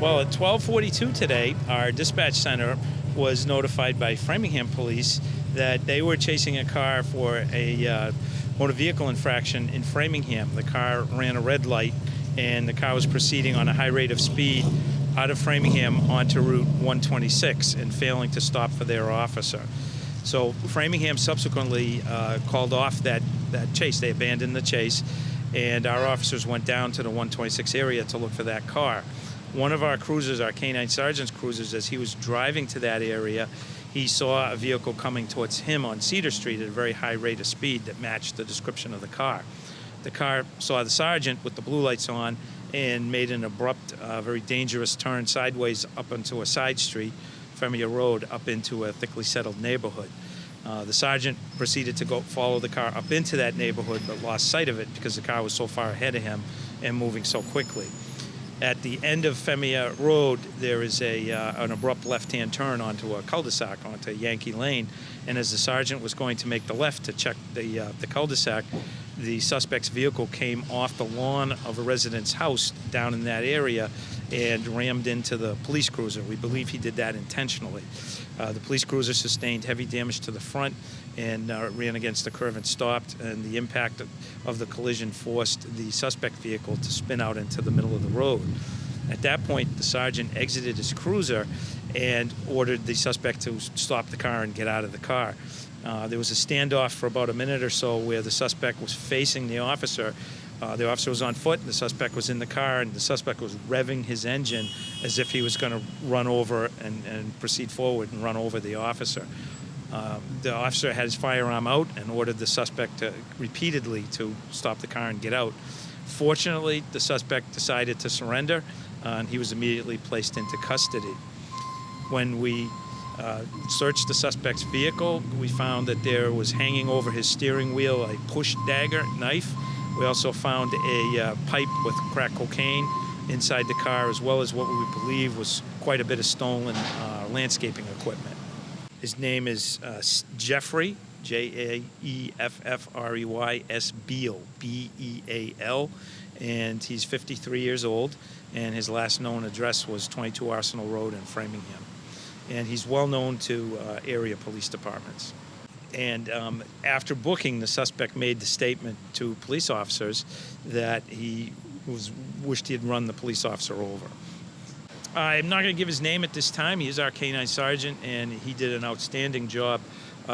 Well, at 12:42 today, our dispatch center was notified by Framingham Police that they were chasing a car for a motor vehicle infraction in Framingham. The car ran a red light, and the car was proceeding on a high rate of speed out of Framingham onto Route 126 and failing to stop for their officer. So Framingham subsequently called off that chase. They abandoned the chase, and our officers went down to the 126 area to look for that car. One of our cruisers, our K-9 sergeant's cruisers, as he was driving to that area, he saw a vehicle coming towards him on Cedar Street at a very high rate of speed that matched the description of the car. The car saw the sergeant with the blue lights on and made an abrupt, very dangerous turn sideways up onto a side street, Femia Road, up into a thickly settled neighborhood. The sergeant proceeded to go follow the car up into that neighborhood, but lost sight of it because the car was so far ahead of him and moving so quickly. At the end of Femia Road, there is an abrupt left-hand turn onto a cul-de-sac, onto Yankee Lane, and as the sergeant was going to make the left to check the cul-de-sac, the suspect's vehicle came off the lawn of a resident's house down in that area and rammed into the police cruiser. We believe he did that intentionally. The police cruiser sustained heavy damage to the front and ran against the curve and stopped, and the impact of the collision forced the suspect vehicle to spin out into the middle of the road. At that point, the sergeant exited his cruiser and ordered the suspect to stop the car and get out of the car. There was a standoff for about a minute or so where the suspect was facing the officer. The officer was on foot, and the suspect was in the car, and the suspect was revving his engine as if he was going to run over and proceed forward and run over the officer. The officer had his firearm out and ordered the suspect repeatedly to stop the car and get out. Fortunately, the suspect decided to surrender, and he was immediately placed into custody. When we searched the suspect's vehicle, we found that there was hanging over his steering wheel a push dagger knife. We also found a pipe with crack cocaine inside the car, as well as what we believe was quite a bit of stolen landscaping equipment. His name is Jeffrey, Jaeffrey Beal, B-E-A-L, and he's 53 years old, and his last known address was 22 Arsenal Road in Framingham. And he's well known to area police departments. And after booking, the suspect made the statement to police officers that he wished he had run the police officer over. I'm not going to give his name at this time. He is our K-9 sergeant, and he did an outstanding job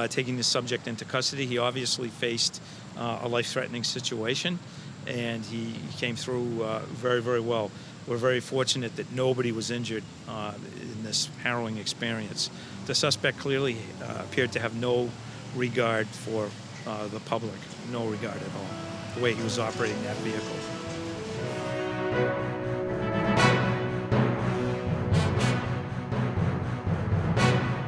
taking the subject into custody. He obviously faced a life-threatening situation, and he came through very, very well. We're very fortunate that nobody was injured in this harrowing experience. The suspect clearly appeared to have no regard for the public, no regard at all, the way he was operating that vehicle.